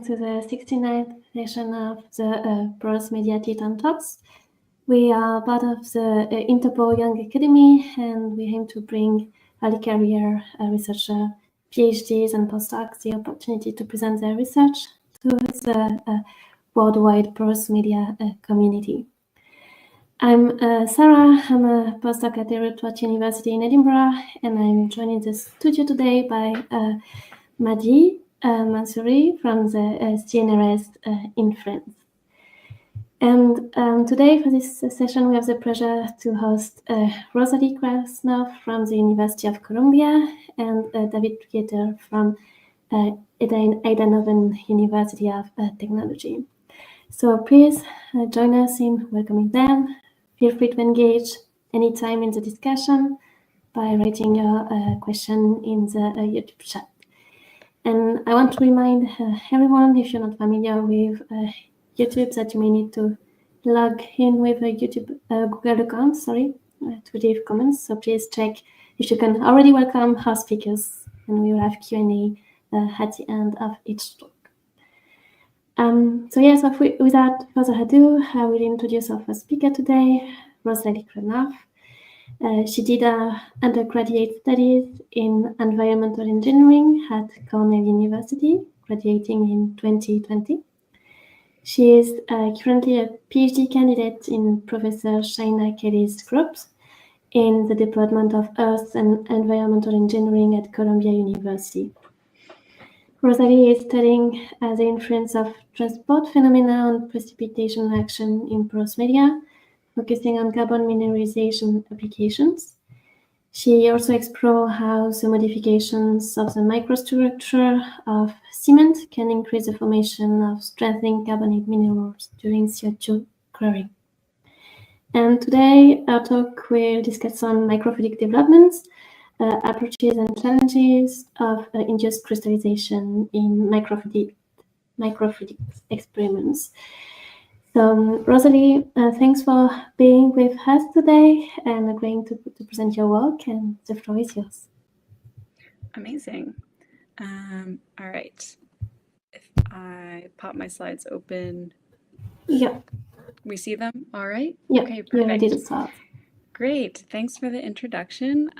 welcome to the 69th session of the Porous Media Titan Talks. We are part of the Interpol Young Academy, and we aim to bring early career researcher, PhDs and postdocs the opportunity to present their research to the worldwide Porous Media community. I'm Sarah. I'm a postdoc at Evaporation University in Edinburgh, and I'm joined in the studio today by Madi Mansouri from the CNRS in France. And today for this session, we have the pleasure to host Rosalie Krasnoff from the University of Columbia and David Rieder from Eindhoven University of Technology. So please join us in welcoming them. Feel free to engage anytime in the discussion by writing your question in the YouTube chat. And I want to remind everyone, if you're not familiar with YouTube, that you may need to log in with a Google account, to leave comments. So please check if you can already welcome our speakers, and we will have Q&A at the end of each talk. So without further ado, I will introduce our first speaker today, Rosalie Krasnoff. She did her undergraduate studies in environmental engineering at Cornell University, graduating in 2020. She is currently a PhD candidate in Professor Shaina Kelly's groups in the Department of Earth and Environmental Engineering at Columbia University. Rosalie is studying the influence of transport phenomena on precipitation action in porous media, focusing on carbon mineralization applications. She also explores how the modifications of the microstructure of cement can increase the formation of strengthening carbonate minerals during CO2 clearing. And today, our talk will discuss some microfluidic developments, approaches and challenges of induced crystallization in microfluidic experiments. So, Rosalie, thanks for being with us today and agreeing to present your work, and the floor is yours. Amazing. All right. If I pop my slides open. Yeah. We see them? All right? Yeah, okay, perfect. You're ready to start. Great. Thanks for the introduction.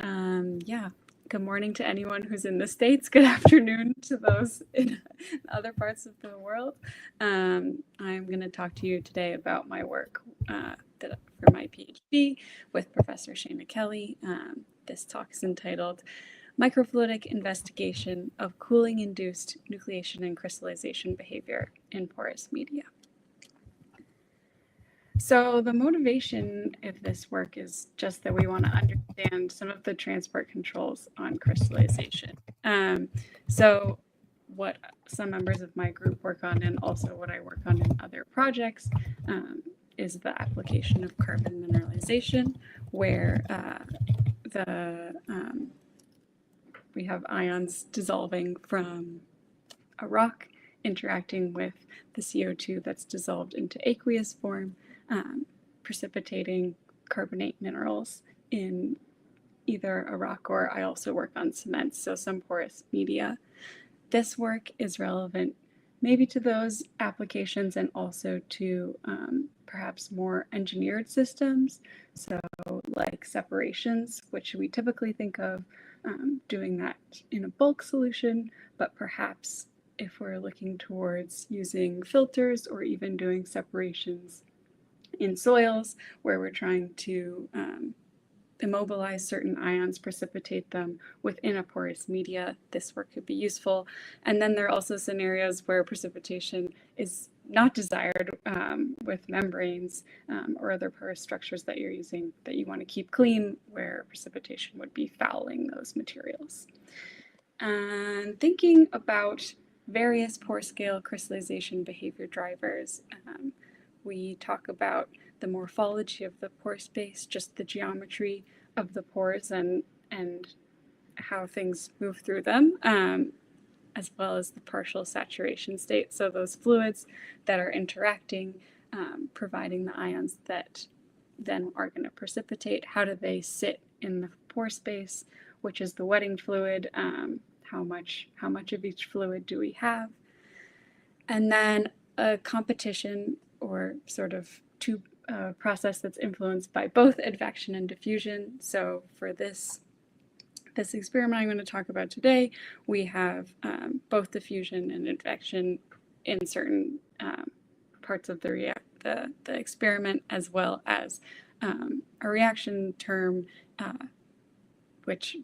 Good morning to anyone who's in the States. Good afternoon to those in other parts of the world. I'm going to talk to you today about my work for my PhD with Professor Shaina Kelly. This talk is entitled Microfluidic Investigation of Cooling-Induced Nucleation and Crystallization Behavior in Porous Media. So the motivation of this work is just that we want to understand some of the transport controls on crystallization. So what some members of my group work on, and also what I work on in other projects, is the application of carbon mineralization, where we have ions dissolving from a rock interacting with the CO2 that's dissolved into aqueous form, precipitating carbonate minerals in either a rock, or I also work on cement, so some porous media. This work is relevant maybe to those applications and also to perhaps more engineered systems, so like separations, which we typically think of doing that in a bulk solution, but perhaps if we're looking towards using filters or even doing separations in soils where we're trying to immobilize certain ions, precipitate them within a porous media, this work could be useful. And then there are also scenarios where precipitation is not desired with membranes or other porous structures that you're using that you want to keep clean, where precipitation would be fouling those materials. And thinking about various pore scale crystallization behavior drivers, we talk about the morphology of the pore space, just the geometry of the pores and how things move through them, as well as the partial saturation state. So those fluids that are interacting, providing the ions that then are going to precipitate, how do they sit in the pore space, which is the wetting fluid, how much of each fluid do we have? And then a competition, or sort of process that's influenced by both advection and diffusion. So for this experiment I'm going to talk about today, we have both diffusion and advection in certain parts of the experiment, as well as a reaction term,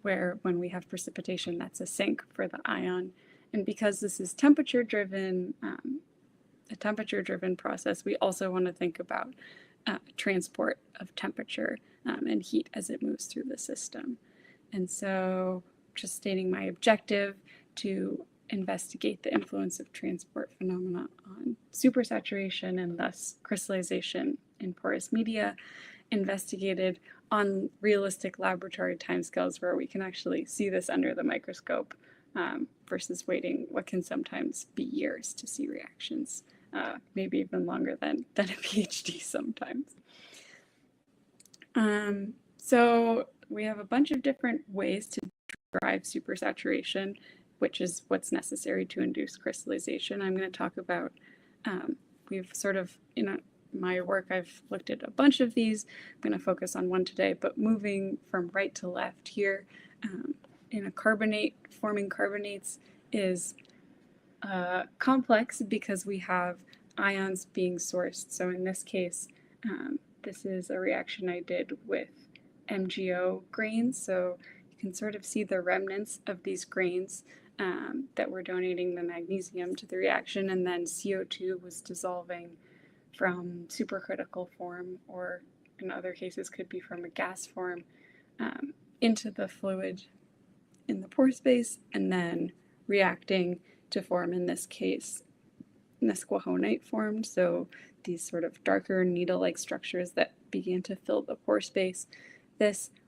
where when we have precipitation, that's a sink for the ion. And because this is temperature-driven, a temperature-driven process, we also want to think about transport of temperature and heat as it moves through the system. And so, just stating my objective, to investigate the influence of transport phenomena on supersaturation and thus crystallization in porous media, investigated on realistic laboratory timescales where we can actually see this under the microscope, versus waiting what can sometimes be years to see reactions, maybe even longer than a PhD sometimes. So we have a bunch of different ways to drive supersaturation, which is what's necessary to induce crystallization. I'm going to talk about, we've sort of, in my work, I've looked at a bunch of these. I'm going to focus on one today, but moving from right to left here, in a carbonate, forming carbonates is complex because we have ions being sourced. So in this case, this is a reaction I did with MgO grains. So you can sort of see the remnants of these grains that were donating the magnesium to the reaction, and then CO2 was dissolving from supercritical form, or in other cases could be from a gas form, into the fluid in the pore space, and then reacting to form, in this case, mesquihonite formed, so these sort of darker needle-like structures that began to fill the pore space.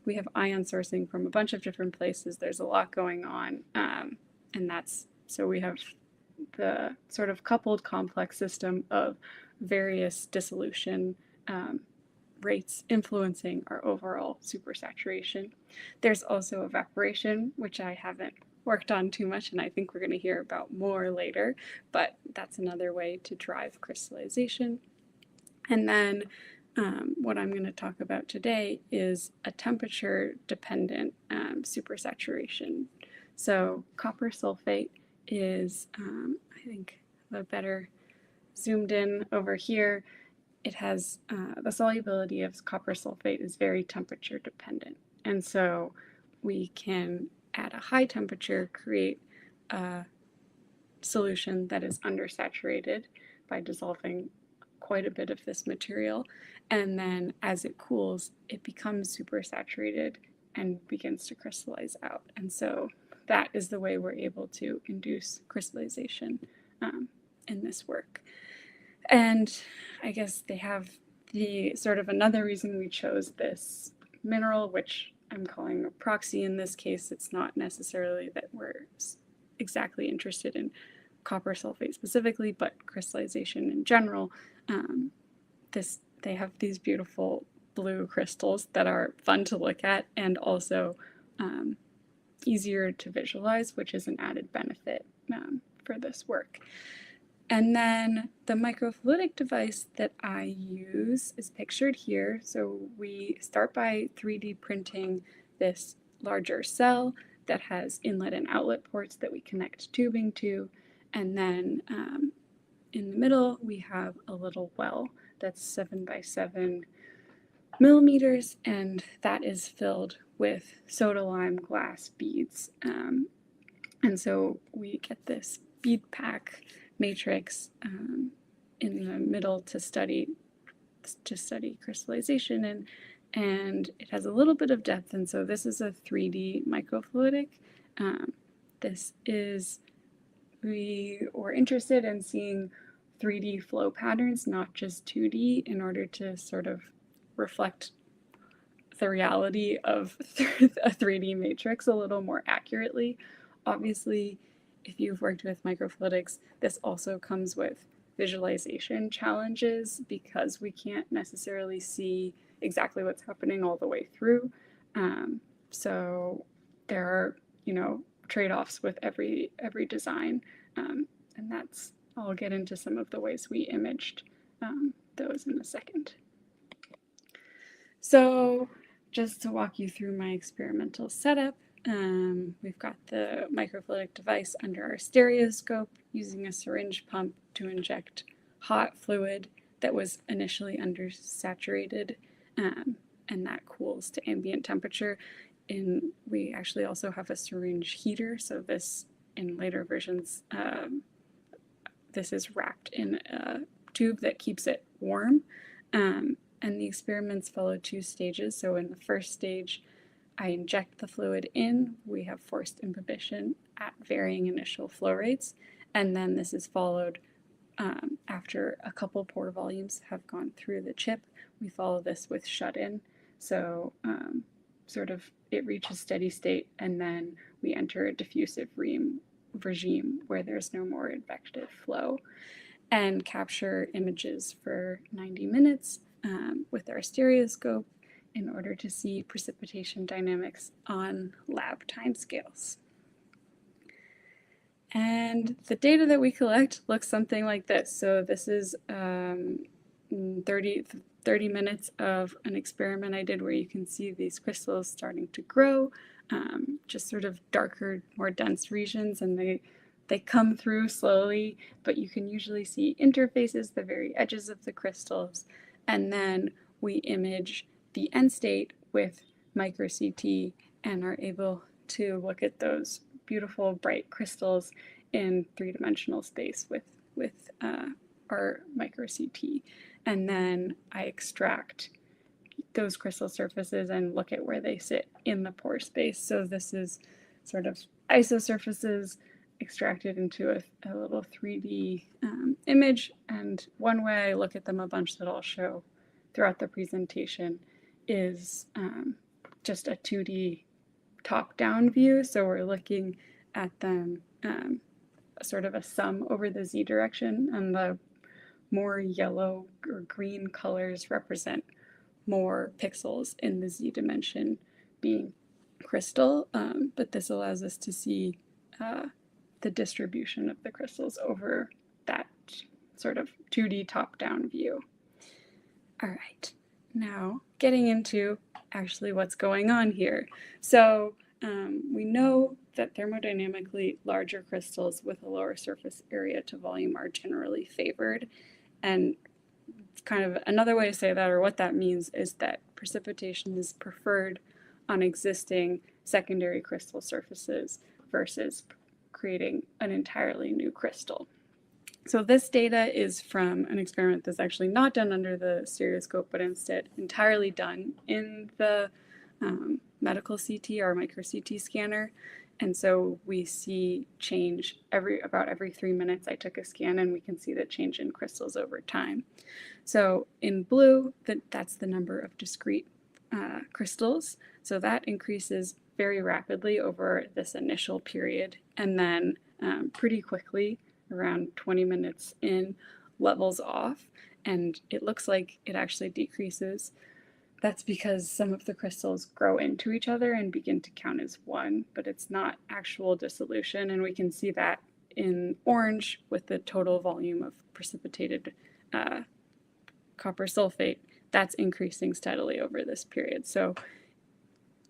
We have ion sourcing from a bunch of different places. There's a lot going on, and so we have the sort of coupled complex system of various dissolution rates influencing our overall supersaturation. There's also evaporation, which I haven't worked on too much, and I think we're going to hear about more later, but that's another way to drive crystallization. And then what I'm going to talk about today is a temperature-dependent supersaturation. So copper sulfate is, I think, a better zoomed in over here. It has the solubility of copper sulfate is very temperature dependent, and so we can, at a high temperature, create a solution that is undersaturated by dissolving quite a bit of this material, and then as it cools, it becomes supersaturated and begins to crystallize out. And so that is the way we're able to induce crystallization in this work. And I guess they have the sort of another reason we chose this mineral, which I'm calling a proxy in this case. It's not necessarily that we're exactly interested in copper sulfate specifically, but crystallization in general. They have these beautiful blue crystals that are fun to look at and also easier to visualize, which is an added benefit for this work. And then the microfluidic device that I use is pictured here. So we start by 3D printing this larger cell that has inlet and outlet ports that we connect tubing to. And then in the middle, we have a little well that's 7 by 7 millimeters, and that is filled with soda lime glass beads. And so we get this bead pack matrix in the middle to study crystallization, and it has a little bit of depth, and so this is a 3D microfluidic. We were interested in seeing 3D flow patterns, not just 2D, in order to sort of reflect the reality of a 3D matrix a little more accurately. Obviously, if you've worked with microfluidics, this also comes with visualization challenges because we can't necessarily see exactly what's happening all the way through. So there are, trade-offs with every design, and that's I'll get into some of the ways we imaged those in a second. So just to walk you through my experimental setup, we've got the microfluidic device under our stereoscope using a syringe pump to inject hot fluid that was initially undersaturated, and that cools to ambient temperature. And we actually also have a syringe heater, so this, in later versions, this is wrapped in a tube that keeps it warm. And the experiments follow 2 stages. So in the first stage, I inject the fluid in. We have forced imbibition at varying initial flow rates. And then this is followed after a couple pore volumes have gone through the chip. We follow this with shut-in. So sort of it reaches steady state, and then we enter a diffusive regime where there's no more advective flow, and capture images for 90 minutes with our stereoscope in order to see precipitation dynamics on lab timescales. And the data that we collect looks something like this. So this is 30 minutes of an experiment I did where you can see these crystals starting to grow, just sort of darker, more dense regions, and they come through slowly, but you can usually see interfaces, the very edges of the crystals, and then we image the end state with micro CT and are able to look at those beautiful bright crystals in 3-dimensional space with our micro CT. And then I extract those crystal surfaces and look at where they sit in the pore space. So this is sort of isosurfaces extracted into a little 3D image. And one way I look at them a bunch that I'll show throughout the presentation is just a 2D top-down view. So we're looking at them sort of a sum over the z direction, and the more yellow or green colors represent more pixels in the z dimension being crystal, but this allows us to see the distribution of the crystals over that sort of 2D top-down view. All right, now getting into actually what's going on here. So we know that thermodynamically larger crystals with a lower surface area to volume are generally favored. And kind of another way to say that, or what that means, is that precipitation is preferred on existing secondary crystal surfaces versus creating an entirely new crystal. So this data is from an experiment that's actually not done under the stereoscope, but instead entirely done in the medical CT, our micro CT scanner. And so we see change about every 3 minutes. I took a scan and we can see the change in crystals over time. So in blue, that's the number of discrete crystals. So that increases very rapidly over this initial period, and then pretty quickly, around 20 minutes in, levels off, and it looks like it actually decreases. That's because some of the crystals grow into each other and begin to count as one, but it's not actual dissolution, and we can see that in orange with the total volume of precipitated copper sulfate. That's increasing steadily over this period. So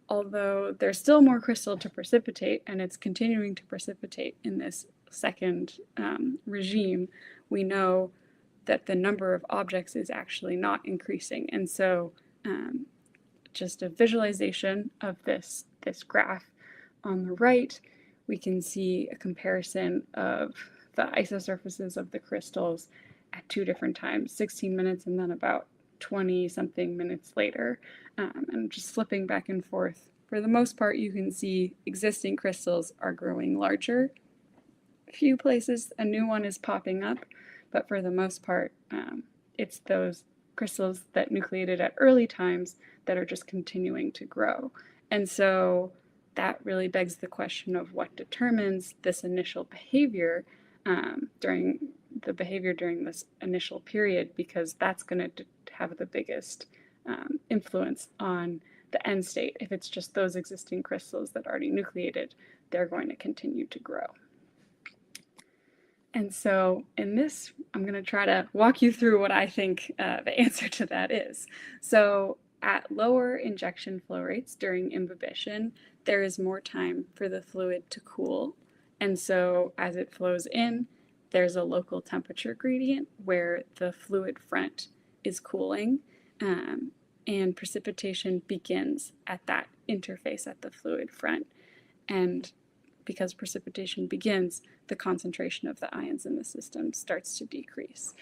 although there's still more crystal to precipitate, and it's continuing to precipitate in this second regime, we know that the number of objects is actually not increasing. And so just a visualization of this graph on the right, we can see a comparison of the isosurfaces of the crystals at 2 different times, 16 minutes and then about 20-something minutes later, and just flipping back and forth. For the most part, you can see existing crystals are growing larger. A few places a new one is popping up, but for the most part, it's those crystals that nucleated at early times that are just continuing to grow. And so that really begs the question of what determines this initial behavior during this initial period, because that's going to have the biggest influence on the end state. If it's just those existing crystals that already nucleated, they're going to continue to grow. And so in this, I'm going to try to walk you through what I think the answer to that is. So at lower injection flow rates during imbibition, there is more time for the fluid to cool. And so as it flows in, there's a local temperature gradient where the fluid front is cooling, and precipitation begins at that interface at the fluid front. And because precipitation begins, the concentration of the ions in the system starts to decrease.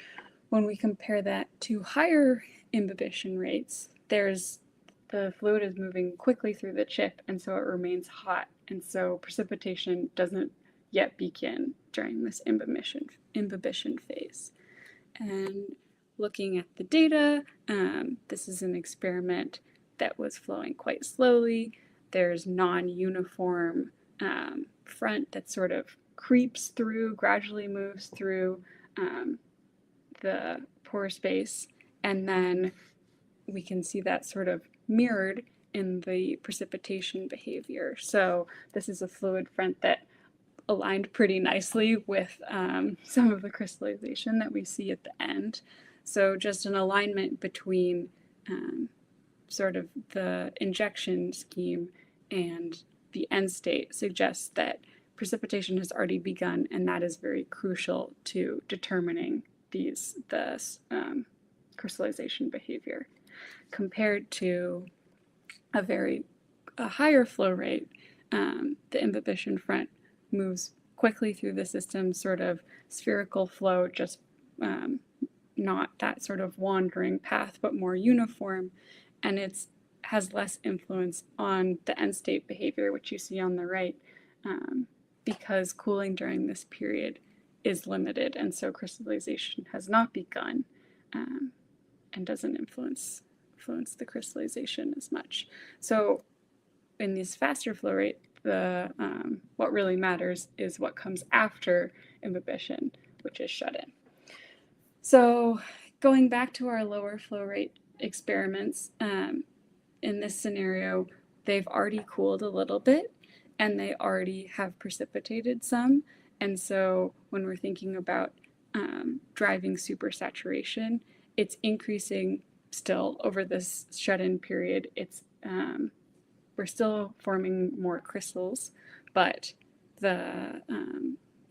When we compare that to higher imbibition rates, the fluid is moving quickly through the chip, and so it remains hot, and so precipitation doesn't yet begin during this imbibition phase. And looking at the data, this is an experiment that was flowing quite slowly. There's non-uniform front that sort of creeps through, gradually moves through the pore space, and then we can see that sort of mirrored in the precipitation behavior. So this is a fluid front that aligned pretty nicely with some of the crystallization that we see at the end. So just an alignment between sort of the injection scheme and the end state suggests that precipitation has already begun, and that is very crucial to determining the crystallization behavior. Compared to a higher flow rate, the imbibition front moves quickly through the system, sort of spherical flow, just not that sort of wandering path, but more uniform, and it has less influence on the end state behavior, which you see on the right, because cooling during this period is limited, and so crystallization has not begun and doesn't influence the crystallization as much. So in this faster flow rate, what really matters is what comes after imbibition, which is shut-in. So going back to our lower flow rate experiments, in this scenario, they've already cooled a little bit, and they already have precipitated some. And so when we're thinking about driving supersaturation, it's increasing still over this shut-in period. We're still forming more crystals, but the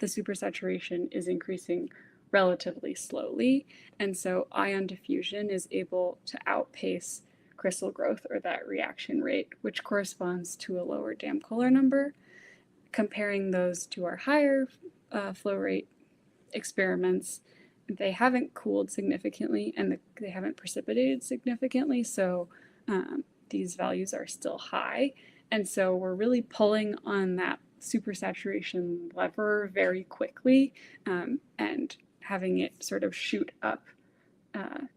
supersaturation is increasing relatively slowly, and so ion diffusion is able to outpace crystal growth, or that reaction rate, which corresponds to a lower Damkohler number. Comparing those to our higher flow rate experiments, they haven't cooled significantly and they haven't precipitated significantly, so these values are still high, and so we're really pulling on that supersaturation lever very quickly and having it sort of shoot up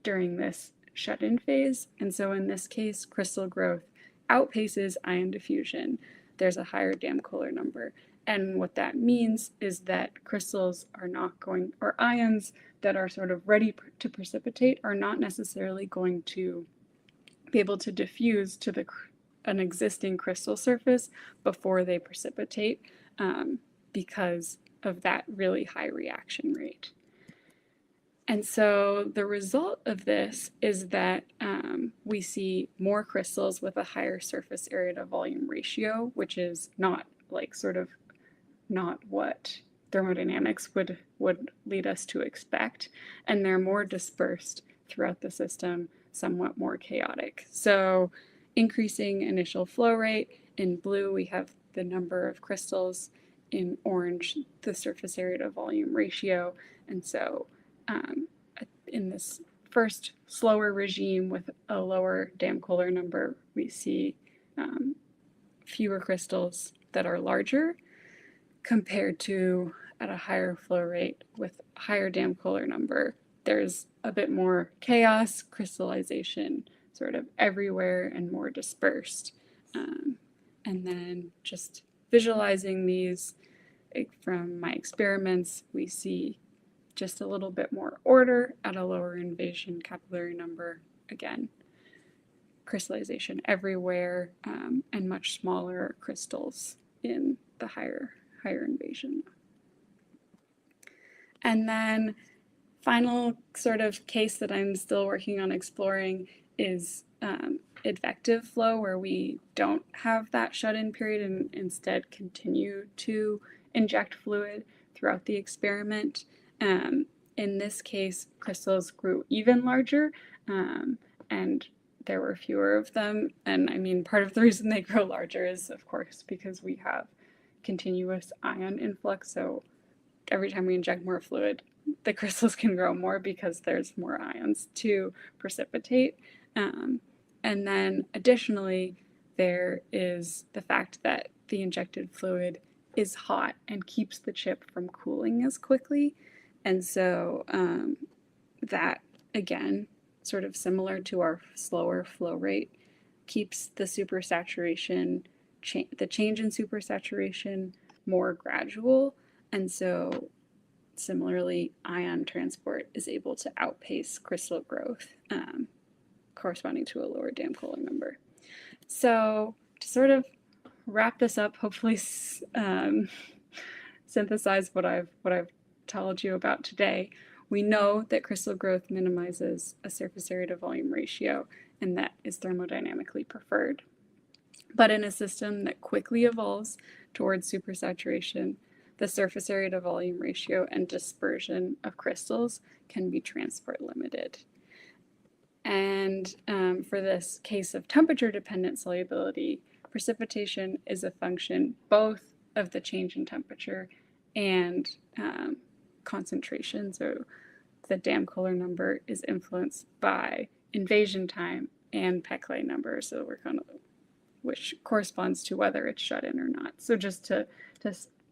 during this shut-in phase. And so in this case, crystal growth outpaces ion diffusion. There's a higher Damkohler number. And what that means is that crystals are not going, or ions that are sort of ready to precipitate are not necessarily going to be able to diffuse to an existing crystal surface before they precipitate because of that really high reaction rate. And so the result of this is that we see more crystals with a higher surface area to volume ratio, which is not what thermodynamics would lead us to expect, and they're more dispersed throughout the system, somewhat more chaotic. So increasing initial flow rate, in blue we have the number of crystals, in orange the surface area to volume ratio, and so in this first slower regime with a lower Damkohler number, we see fewer crystals that are larger compared to at a higher flow rate with higher Damkohler number. There's a bit more chaos, crystallization sort of everywhere and more dispersed. And then just visualizing these from my experiments, we see just a little bit more order at a lower invasion capillary number. Again, crystallization everywhere and much smaller crystals in the higher invasion. And then final sort of case that I'm still working on exploring is advective flow, where we don't have that shut-in period and instead continue to inject fluid throughout the experiment. In this case, crystals grew even larger, and there were fewer of them. And I mean, part of the reason they grow larger is, of course, because we have continuous ion influx. So every time we inject more fluid, the crystals can grow more because there's more ions to precipitate. And then additionally, there is the fact that the injected fluid is hot and keeps the chip from cooling as quickly. And so that, again, sort of similar to our slower flow rate, keeps the supersaturation, the change in supersaturation more gradual. And so similarly, ion transport is able to outpace crystal growth, corresponding to a lower dam Kohler number. So to sort of wrap this up, hopefully synthesize what I've told you about today, we know that crystal growth minimizes a surface area to volume ratio, and that is thermodynamically preferred. But in a system that quickly evolves towards supersaturation, the surface area to volume ratio and dispersion of crystals can be transport limited. And for this case of temperature-dependent solubility, precipitation is a function both of the change in temperature and concentration. So the dam Kohler number is influenced by invasion time and Peclet number. So we're kind of, which corresponds to whether it's shut in or not. So just to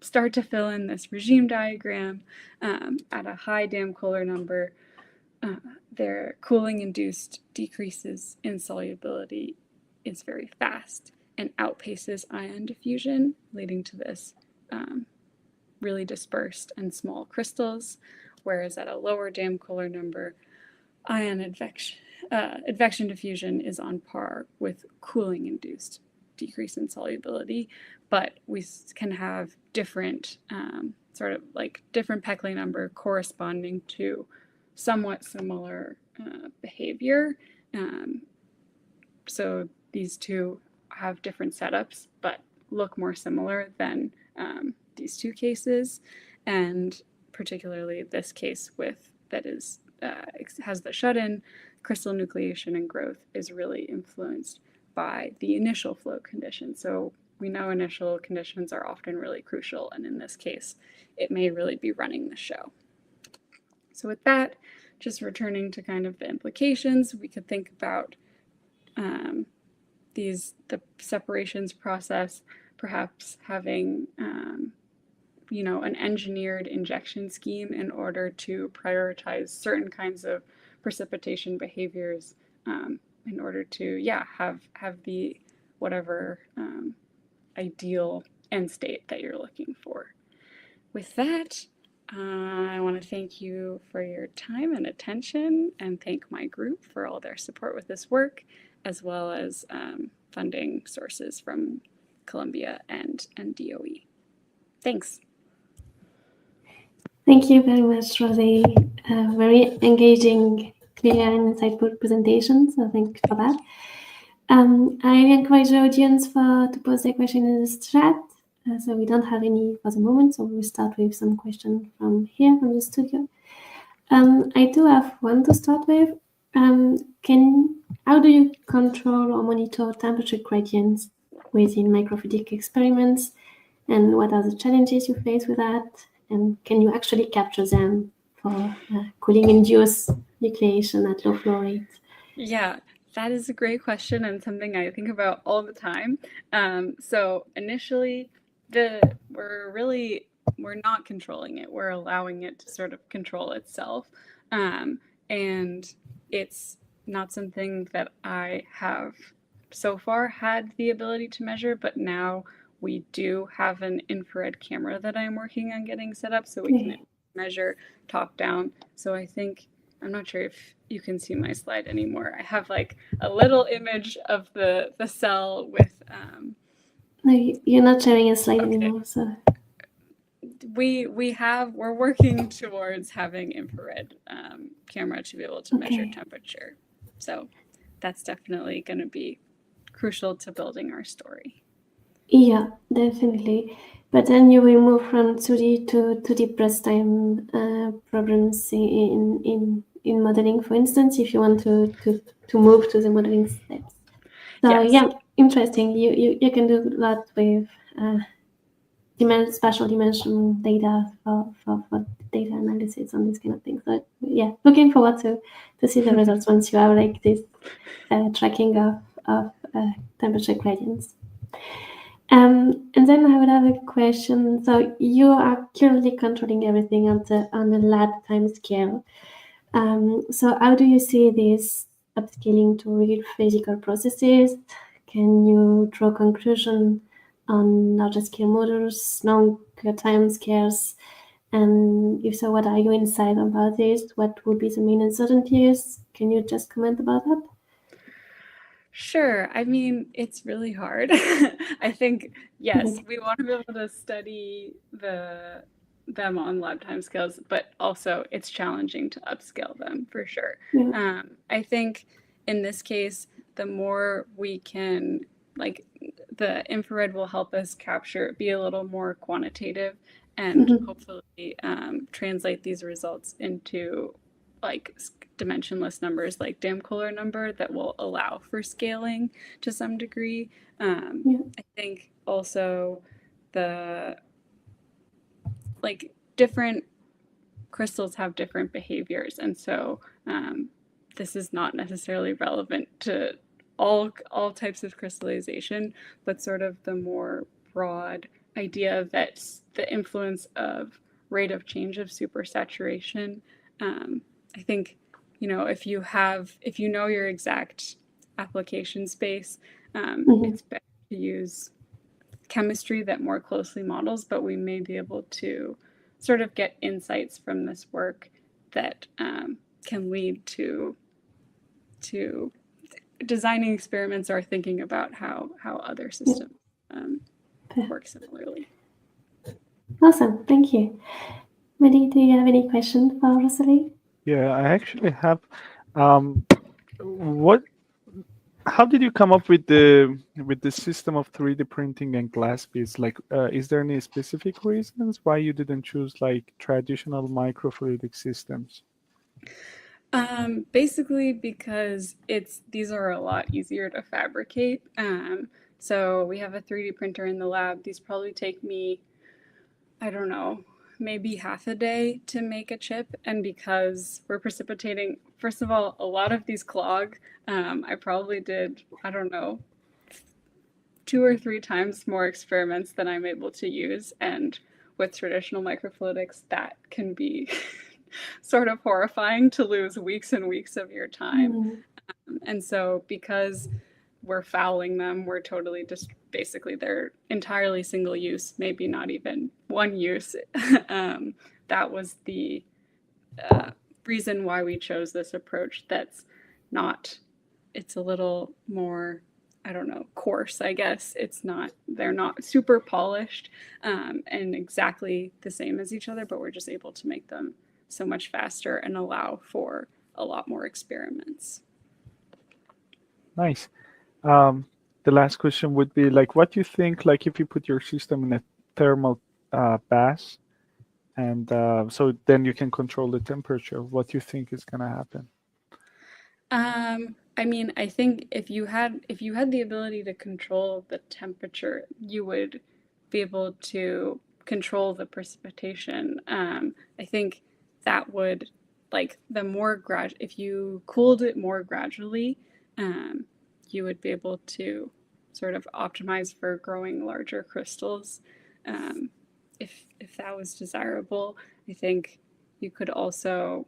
start to fill in this regime diagram, at a high dam Kohler number, their cooling-induced decreases in solubility is very fast and outpaces ion diffusion, leading to this really dispersed and small crystals, whereas at a lower dam Kohler number, ion advection diffusion is on par with cooling-induced decrease in solubility, but we can have different sort of like different Peclet number corresponding to somewhat similar behavior. So these two have different setups, but look more similar than these two cases, and particularly this case with that is has the shut-in, crystal nucleation and growth is really influenced by the initial flow conditions. So we know initial conditions are often really crucial, and in this case, it may really be running the show. So with that, just returning to kind of the implications, we could think about the separations process perhaps having an engineered injection scheme in order to prioritize certain kinds of precipitation behaviors in order to have the whatever ideal end state that you're looking for. With that, I want to thank you for your time and attention, and thank my group for all their support with this work, as well as funding sources from Columbia and DOE. Thanks. Thank you very much, Rosie. Very engaging, clear, and insightful presentation, so thank you for that. I encourage the audience to post their question in the chat. So we don't have any for the moment, so we'll start with some questions from here, from the studio. I do have one to start with. How do you control or monitor temperature gradients within microfluidic experiments, and what are the challenges you face with that? And can you actually capture them for cooling-induced nucleation at low flow rates? Yeah, that is a great question and something I think about all the time. So initially, we're not controlling it. We're allowing it to sort of control itself. And it's not something that I have so far had the ability to measure, but now we do have an infrared camera that I'm working on getting set up so we can measure top down. So I think, I'm not sure if you can see my slide anymore. I have like a little image of the cell with... No, you're not sharing a slide anymore, so... we're working towards having infrared camera to be able to measure temperature. So that's definitely going to be crucial to building our story. Yeah, definitely. But then you will move from 2D to 2D press time problems in modeling, for instance, if you want to move to the modeling steps. So Yes. yeah, interesting. You can do a lot with spatial dimension data for data analysis on this kind of thing. So yeah, looking forward to see the results once you have like this tracking of temperature gradients. And then I would have a question. So you are currently controlling everything on the lab time scale. So how do you see this upscaling to real physical processes? Can you draw conclusion on larger scale models, longer time scales? And if so, what are your insights about this? What would be the main uncertainties? Can you just comment about that? Sure. I mean, it's really hard. I think, yes, we want to be able to study them on lab time scales, but also it's challenging to upscale them for sure. Yeah. I think in this case, the more we can, like, the infrared will help us capture, be a little more quantitative, and hopefully translate these results into like dimensionless numbers like Damkohler number that will allow for scaling to some degree. I think also the like different crystals have different behaviors, and so this is not necessarily relevant to all types of crystallization, but sort of the more broad idea that the influence of rate of change of supersaturation. I think, you know, if you know your exact application space, it's better to use chemistry that more closely models, but we may be able to sort of get insights from this work that can lead to designing experiments or thinking about how other systems work similarly. Awesome, thank you. Mehdi, do you have any questions for Rosalie? Yeah, I actually have. How did you come up with the system of 3D printing and glass beads? Like, is there any specific reasons why you didn't choose like traditional microfluidic systems? Basically because these are a lot easier to fabricate. So we have a 3D printer in the lab. These probably take me, I don't know, maybe half a day to make a chip. And because we're precipitating, first of all, a lot of these clog. I probably did, I don't know, 2 or 3 times more experiments than I'm able to use. And with traditional microfluidics, that can be sort of horrifying to lose weeks and weeks of your time. And so because we're fouling them, we're totally just basically they're entirely single use, maybe not even one use. That was the reason why we chose this approach. It's a little more, I don't know, coarse, I guess. They're not super polished and exactly the same as each other, but we're just able to make them so much faster and allow for a lot more experiments. Nice. The last question would be like, what do you think, like if you put your system in a thermal bath, and so then you can control the temperature, what do you think is going to happen? I mean, I think if you had the ability to control the temperature, you would be able to control the precipitation. I think that would, like, if you cooled it more gradually, you would be able to sort of optimize for growing larger crystals. If that was desirable, I think you could also,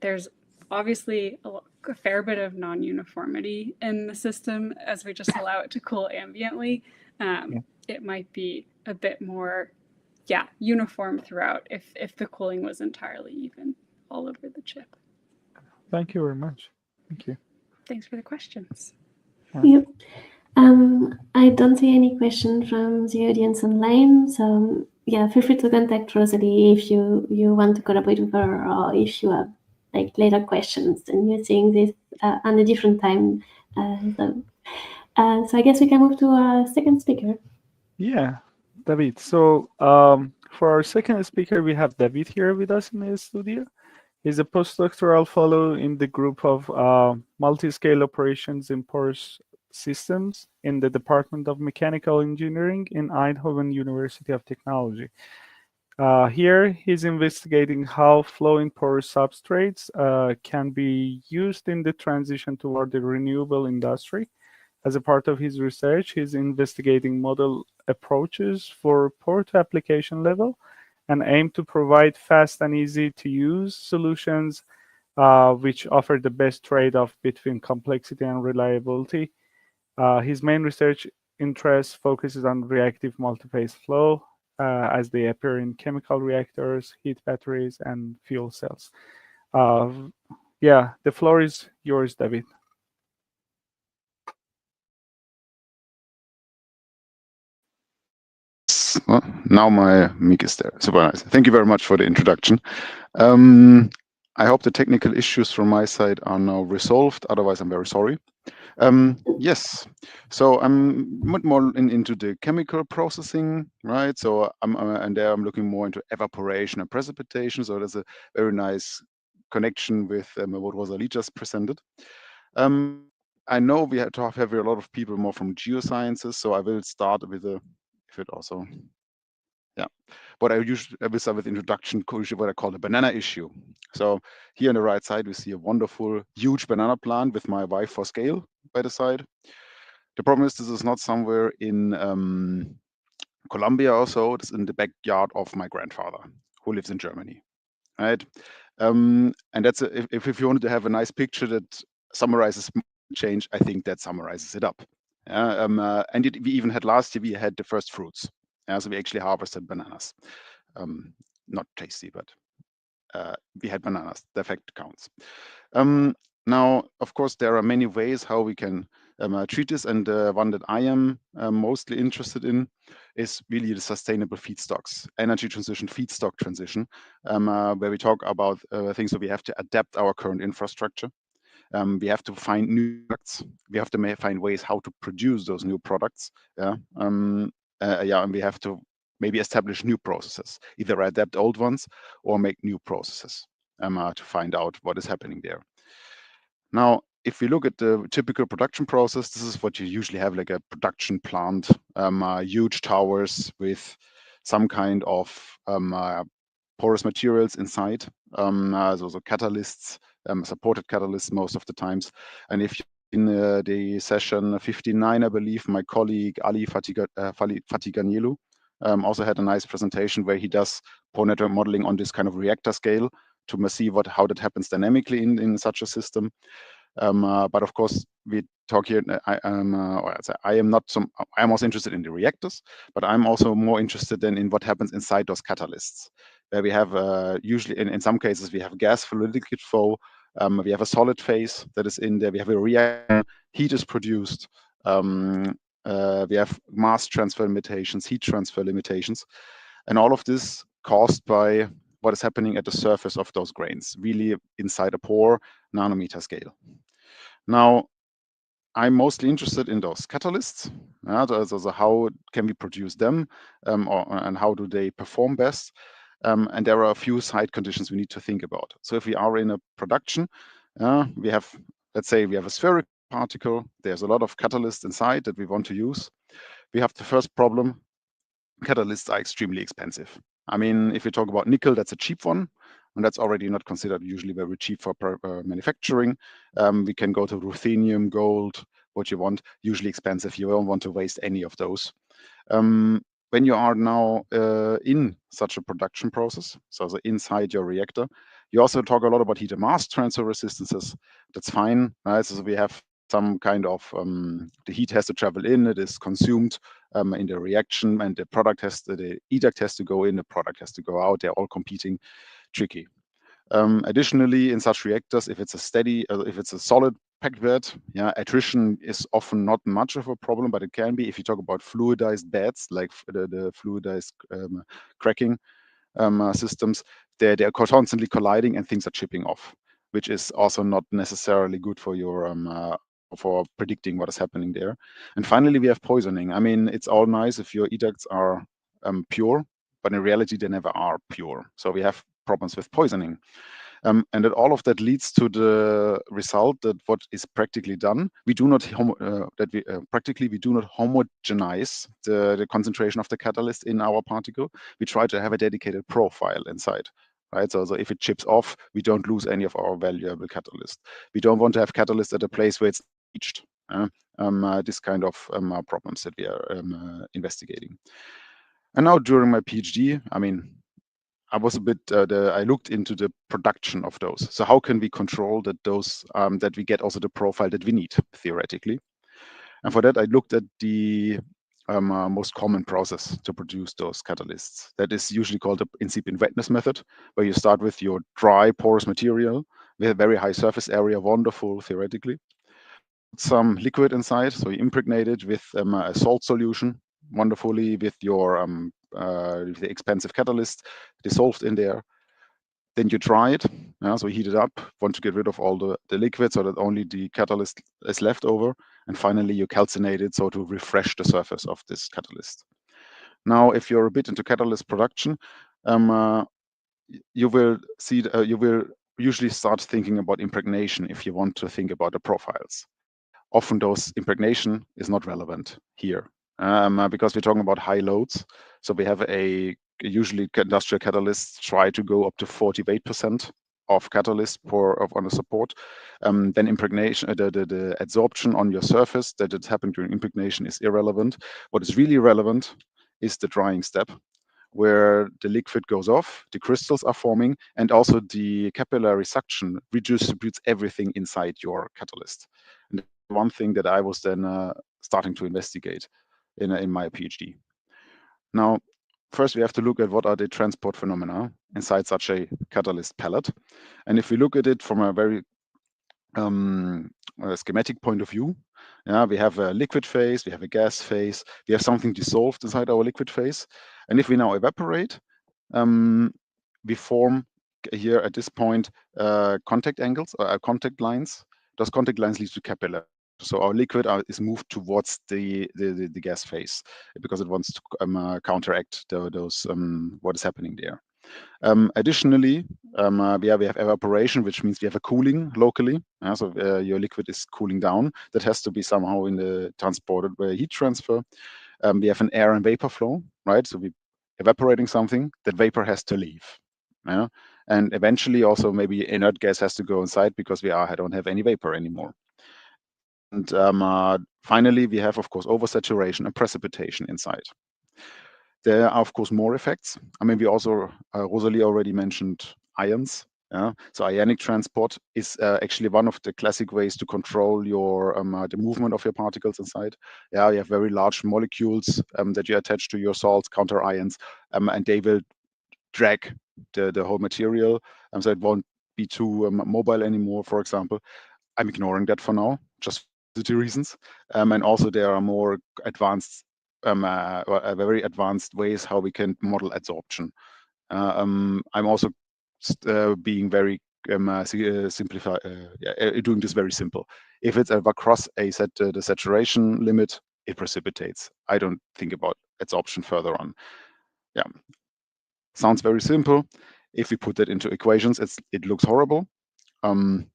there's obviously a fair bit of non-uniformity in the system as we just allow it to cool ambiently. It might be a bit more, uniform throughout if the cooling was entirely even all over the chip. Thank you very much. Thank you. Thanks for the questions. I don't see any question from the audience online, so yeah, feel free to contact Rosalie if you want to collaborate with her, or if you have like later questions and you're seeing this on a different time. So I guess we can move to our second speaker. Yeah, David. So for our second speaker, we have David here with us in the studio. He's a postdoctoral fellow in the group of multiscale operations in porous systems in the Department of Mechanical Engineering in Eindhoven University of Technology. Here, he's investigating how flowing porous substrates can be used in the transition toward the renewable industry. As a part of his research, he's investigating model approaches for port application level and aim to provide fast and easy to use solutions which offer the best trade-off between complexity and reliability. His main research interest focuses on reactive multiphase flow as they appear in chemical reactors, heat batteries, and fuel cells. Yeah, the floor is yours, David. Well, now my mic is there. Super nice. Thank you very much for the introduction. I hope the technical issues from my side are now resolved. Otherwise, I'm very sorry. Yes, so I'm more into the chemical processing, right? So and there I'm looking more into evaporation and precipitation. So there's a very nice connection with what Rosalie just presented. I know we have to have a lot of people more from geosciences, so I will start with a, if it also, yeah. But I will start with introduction, what I call the banana issue. So here on the right side, we see a wonderful, huge banana plant with my wife for scale by the side. The problem is this is not somewhere in Colombia or so. It's in the backyard of my grandfather, who lives in Germany, right? And that's if you wanted to have a nice picture that summarizes change, I think that summarizes it up. And we even had last year, we had the first fruits. So we actually harvested bananas. Not tasty, but we had bananas. The effect counts. Now, of course, there are many ways how we can treat this, and the one that I am mostly interested in is really the sustainable feedstocks, energy transition, feedstock transition, where we talk about things that we have to adapt our current infrastructure. We have to find new products. We have to find ways how to produce those new products. Yeah, and we have to maybe establish new processes, either adapt old ones or make new processes to find out what is happening there. Now, if we look at the typical production process, this is what you usually have, like a production plant, huge towers with some kind of porous materials inside, so catalysts, supported catalysts most of the times. And if you in the session 59, I believe, my colleague Ali Fatiganielu also had a nice presentation where he does pore network modeling on this kind of reactor scale to see how that happens dynamically in such a system. But of course, we talk here. I'm also interested in the reactors, but I'm also more interested in what happens inside those catalysts, where we have usually in some cases we have gas flow, liquid flow. We have a solid phase that is in there. We have a reaction. Heat is produced. We have mass transfer limitations, heat transfer limitations, and all of this caused by what is happening at the surface of those grains, really inside a pore, nanometer scale. Now, I'm mostly interested in those catalysts. So how can we produce them, and how do they perform best? And there are a few side conditions we need to think about. So if we are in a production, we have, let's say we have a spherical particle, there's a lot of catalysts inside that we want to use. We have the first problem, catalysts are extremely expensive. I mean, if we talk about nickel, that's a cheap one, and that's already not considered usually very cheap for manufacturing. We can go to ruthenium, gold, what you want, usually expensive. You don't want to waste any of those. When you are now in such a production process, so inside your reactor, you also talk a lot about heat and mass transfer resistances. That's fine, right? So we have some kind of, the heat has to travel in, it is consumed in the reaction, and the educt has to go in, the product has to go out. They're all competing, tricky. Additionally, in such reactors, if it's a solid packed bed, yeah, attrition is often not much of a problem, but it can be if you talk about fluidized beds, like the fluidized cracking systems. They're constantly colliding and things are chipping off, which is also not necessarily good for your for predicting what is happening there. And finally, we have poisoning. I mean, it's all nice if your educts are pure, but in reality, they never are pure. So we have problems with poisoning. And that all of that leads to the result that what is practically done, we do not practically we do not homogenize the concentration of the catalyst in our particle. We try to have a dedicated profile inside. Right, so if it chips off, we don't lose any of our valuable catalyst. We don't want to have catalyst at a place where it's reached. This kind of problems that we are investigating. And now during my PhD, I mean, I was a bit. I looked into the production of those. So how can we control that those that we get also the profile that we need theoretically? And for that, I looked at the most common process to produce those catalysts. That is usually called the incipient wetness method, where you start with your dry porous material with a very high surface area, wonderful theoretically. Some liquid inside, so you impregnate it with a salt solution, wonderfully with your with the expensive catalyst dissolved in there. Then you dry it, so heat it up, want to get rid of all the liquid so that only the catalyst is left over. And finally, you calcinate it so to refresh the surface of this catalyst. Now, if you're a bit into catalyst production, you will see you will usually start thinking about impregnation if you want to think about the profiles. Often those impregnation is not relevant here because we're talking about high loads. So we have usually industrial catalysts try to go up to 48% of catalyst on a support. Then impregnation, the adsorption on your surface that it's happening during impregnation is irrelevant. What is really relevant is the drying step, where the liquid goes off, the crystals are forming, and also the capillary suction redistributes everything inside your catalyst. And one thing that I was then starting to investigate in my PhD. Now, first we have to look at what are the transport phenomena inside such a catalyst pellet. And if we look at it from a very schematic point of view, we have a liquid phase, we have a gas phase, we have something dissolved inside our liquid phase. And if we now evaporate, we form here at this point contact angles or contact lines. Those contact lines lead to capillary. So our liquid is moved towards the gas phase because it wants to counteract those what is happening there. Additionally, we have evaporation, which means we have a cooling locally. So your liquid is cooling down. That has to be somehow transported by heat transfer. We have an air and vapor flow, right? So we evaporating something, that vapor has to leave. And eventually also maybe inert gas has to go inside because we don't have any vapor anymore. And finally, we have, of course, oversaturation and precipitation inside. There are, of course, more effects. I mean, we also, Rosalie already mentioned ions. So ionic transport is actually one of the classic ways to control your the movement of your particles inside. You have very large molecules that you attach to your salts, counter ions, and they will drag the whole material, so it won't be too mobile anymore, for example. I'm ignoring that for now, just for the reasons. And also there are more advanced, very advanced ways how we can model adsorption. I'm also being very simplify, doing this very simple. If it's across the saturation limit, it precipitates. I don't think about adsorption further on. Sounds very simple. If we put that into equations, it looks horrible. Usually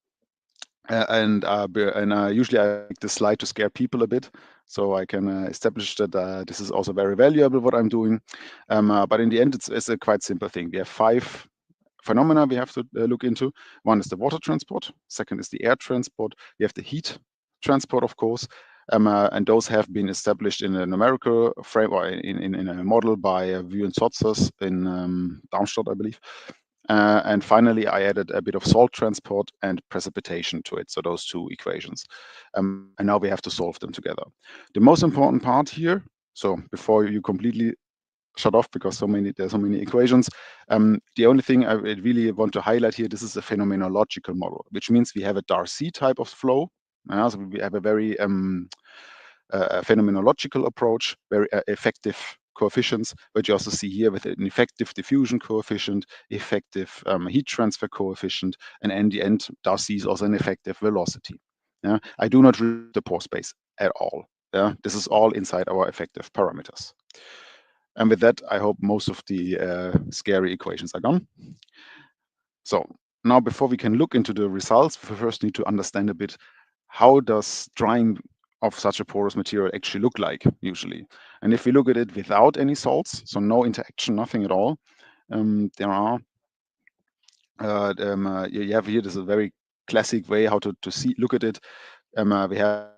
I make this slide to scare people a bit, so I can establish that this is also very valuable what I'm doing. But in the end, it's a quite simple thing. We have 5 phenomena we have to look into. One is the water transport. Second is the air transport. We have the heat transport, of course. And those have been established in a numerical frame or in a model by Vue and Sotzers in Darmstadt, I believe. And finally, I added a bit of salt transport and precipitation to it, so those 2 equations. And now we have to solve them together. The most important part here, so before you completely shut off because there's so many equations, the only thing I really want to highlight here, this is a phenomenological model, which means we have a Darcy type of flow, So we have a very phenomenological approach, very effective coefficients, but you also see here with an effective diffusion coefficient, effective heat transfer coefficient, and in the end, does these also an effective velocity. I do not read the pore space at all. This is all inside our effective parameters. And with that, I hope most of the scary equations are gone. So now, before we can look into the results, we first need to understand a bit how does drying of such a porous material actually look like usually. And if we look at it without any salts, so no interaction, nothing at all, there are you have here, this is a very classic way how to look at it. We have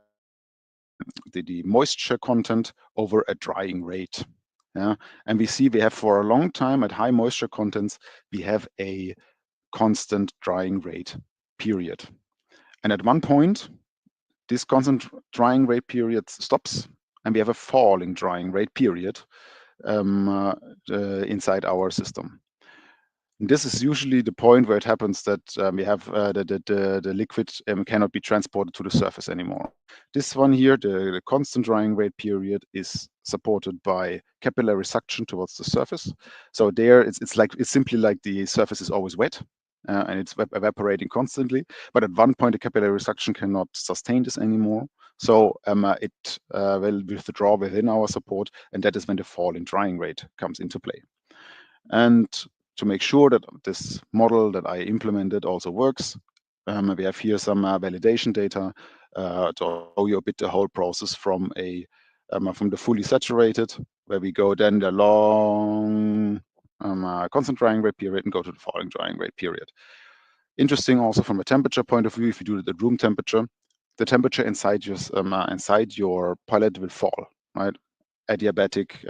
the moisture content over a drying rate. And we see we have for a long time at high moisture contents, we have a constant drying rate period. And at one point, this constant drying rate period stops, and we have a falling drying rate period inside our system. And this is usually the point where it happens that we have the liquid cannot be transported to the surface anymore. This one here, the constant drying rate period, is supported by capillary suction towards the surface. So there, it's simply like the surface is always wet. And it's evaporating constantly. But at one point, the capillary suction cannot sustain this anymore. So it will withdraw within our support, and that is when the falling drying rate comes into play. And to make sure that this model that I implemented also works, we have here some validation data to show you a bit the whole process from the fully saturated, where we go then the long constant drying rate period and go to the falling drying rate period. Interesting also from a temperature point of view, if you do it at room temperature, the temperature inside your pilot will fall, right? Adiabatic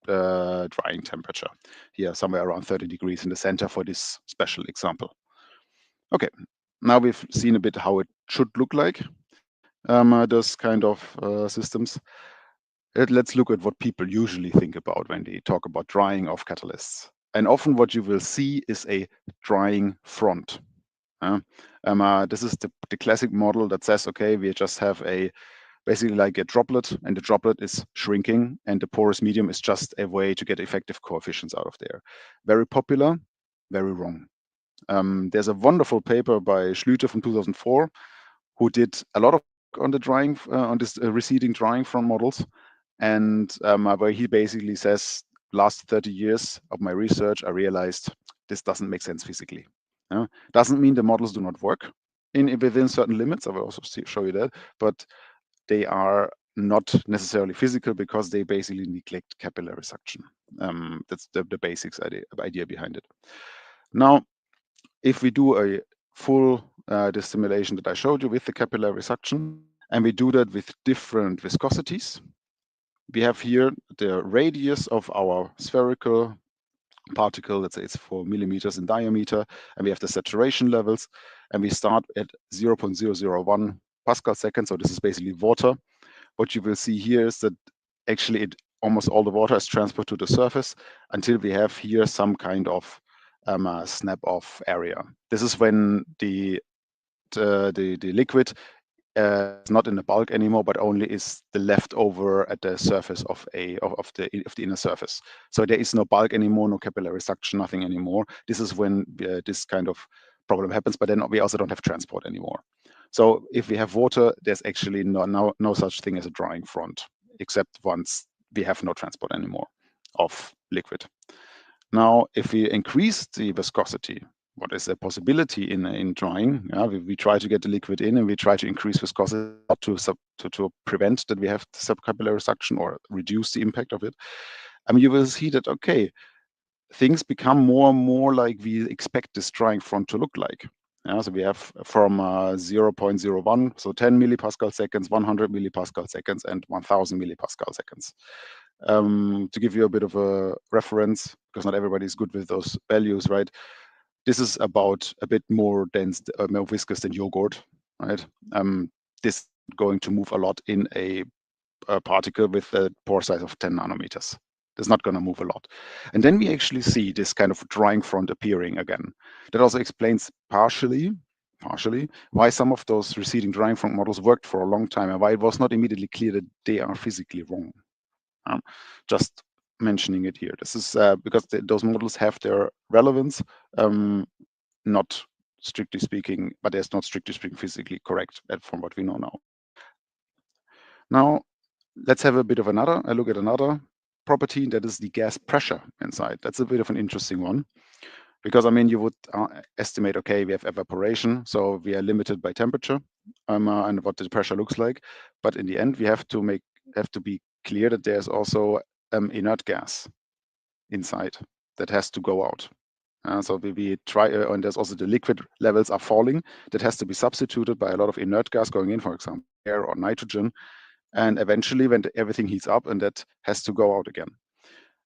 drying temperature here, somewhere around 30 degrees in the center for this special example. Okay, now we've seen a bit how it should look like, those kind of systems. Let's look at what people usually think about when they talk about drying of catalysts. And often what you will see is a drying front. This is the classic model that says, okay, we just have basically like a droplet, and the droplet is shrinking, and the porous medium is just a way to get effective coefficients out of there. Very popular, very wrong. There's a wonderful paper by Schlüter from 2004, who did a lot of work on the drying, on this receding drying front models, and where he basically says, last 30 years of my research, I realized this doesn't make sense physically. Doesn't mean the models do not work within certain limits. I will also show you that, but they are not necessarily physical because they basically neglect capillary suction. That's the basics idea behind it. Now, if we do a full this simulation that I showed you with the capillary suction, and we do that with different viscosities, we have here the radius of our spherical particle, let's say it's 4 millimeters in diameter, and we have the saturation levels, and we start at 0.001 Pascal seconds. So this is basically water. What you will see here is that actually almost all the water is transferred to the surface until we have here some kind of snap off area. This is when the liquid is not in the bulk anymore, but only is the leftover at the surface of the inner surface. So there is no bulk anymore, no capillary suction, nothing anymore. This is when this kind of problem happens. But then we also don't have transport anymore. So if we have water, there's actually no such thing as a drying front, except once we have no transport anymore of liquid. Now, if we increase the viscosity, what is the possibility in drying? We try to get the liquid in, and we try to increase viscosity to prevent that we have subcapillary suction or reduce the impact of it. I mean, you will see that, okay, things become more and more like we expect this drying front to look like. So we have from 0.01, so 10 millipascal seconds, 100 millipascal seconds, and 1000 millipascal seconds. To give you a bit of a reference, because not everybody is good with those values, right? This is about a bit more dense, more viscous than yogurt, right? This is going to move a lot in a particle with a pore size of 10 nanometers. It's not going to move a lot. And then we actually see this kind of drying front appearing again. That also explains partially partially, why some of those receding drying front models worked for a long time and why it was not immediately clear that they are physically wrong. Just mentioning it here. This is because those models have their relevance, not strictly speaking, but it's not strictly speaking physically correct from what we know now. Now, let's have a bit of a look at another property, that is the gas pressure inside. That's a bit of an interesting one. Because, I mean, you would estimate, okay, we have evaporation, so we are limited by temperature and what the pressure looks like. But in the end, we have to be clear that there's also inert gas inside that has to go out. So we try, and there's also the liquid levels are falling. That has to be substituted by a lot of inert gas going in, for example, air or nitrogen. And eventually, when everything heats up, and that has to go out again.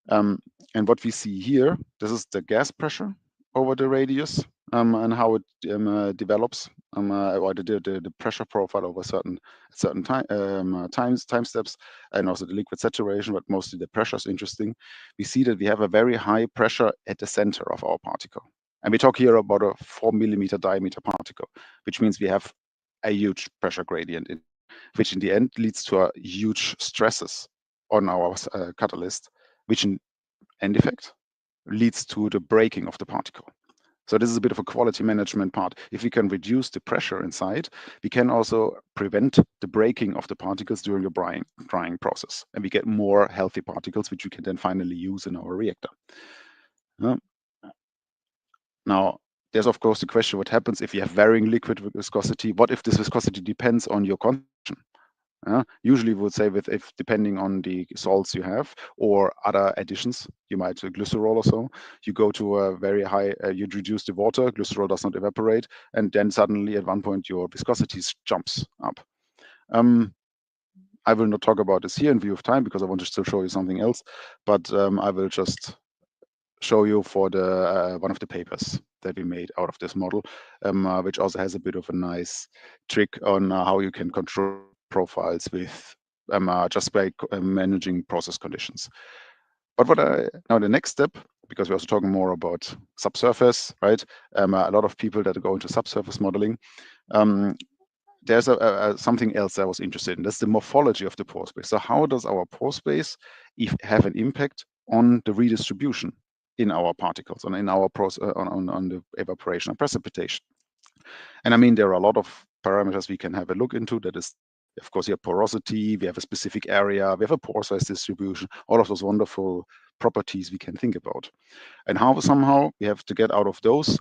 And what we see here, this is the gas pressure over the radius and how it develops, or the pressure profile over certain time steps, and also the liquid saturation, but mostly the pressure is interesting. We see that we have a very high pressure at the center of our particle. And we talk here about a 4 millimeter diameter particle, which means we have a huge pressure gradient, which in the end leads to a huge stresses on our catalyst, which in end effect leads to the breaking of the particle. So this is a bit of a quality management part. If we can reduce the pressure inside, we can also prevent the breaking of the particles during the drying process. And we get more healthy particles, which we can then finally use in our reactor. Now, there's of course the question, what happens if you have varying liquid viscosity? What if this viscosity depends on your concentration? Usually we would say if depending on the salts you have or other additions, you might glycerol or so, you go to a very high, you'd reduce the water, glycerol does not evaporate, and then suddenly at one point your viscosity jumps up. I will not talk about this here in view of time because I want to still show you something else, but I will just show you for the one of the papers that we made out of this model, which also has a bit of a nice trick on how you can control profiles with just by managing process conditions. But now the next step, because we're also talking more about subsurface, right? A lot of people that go into subsurface modeling. There's something else I was interested in. That's the morphology of the pore space. So how does our pore space have an impact on the redistribution in our particles and in our process on the evaporation and precipitation? And I mean, there are a lot of parameters we can have a look into. That is, of course, you have porosity, we have a specific area, we have a pore size distribution, all of those wonderful properties we can think about. And how somehow we have to get out of those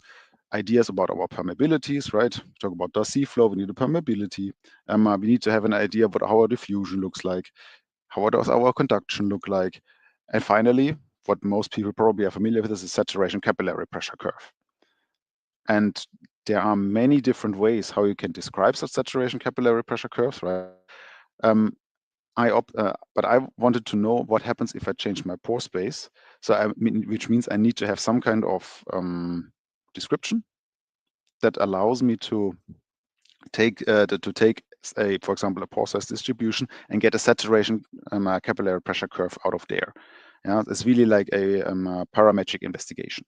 ideas about our permeabilities, right? We talk about the sea flow, we need a permeability. We need to have an idea about how our diffusion looks like, how does our conduction look like. And finally, what most people probably are familiar with is the saturation capillary pressure curve. And there are many different ways how you can describe such saturation capillary pressure curves, right? But I wanted to know what happens if I change my pore space. So which means I need to have some kind of description that allows me to take for example, a pore size distribution and get a saturation capillary pressure curve out of there. Yeah, it's really like a parametric investigation.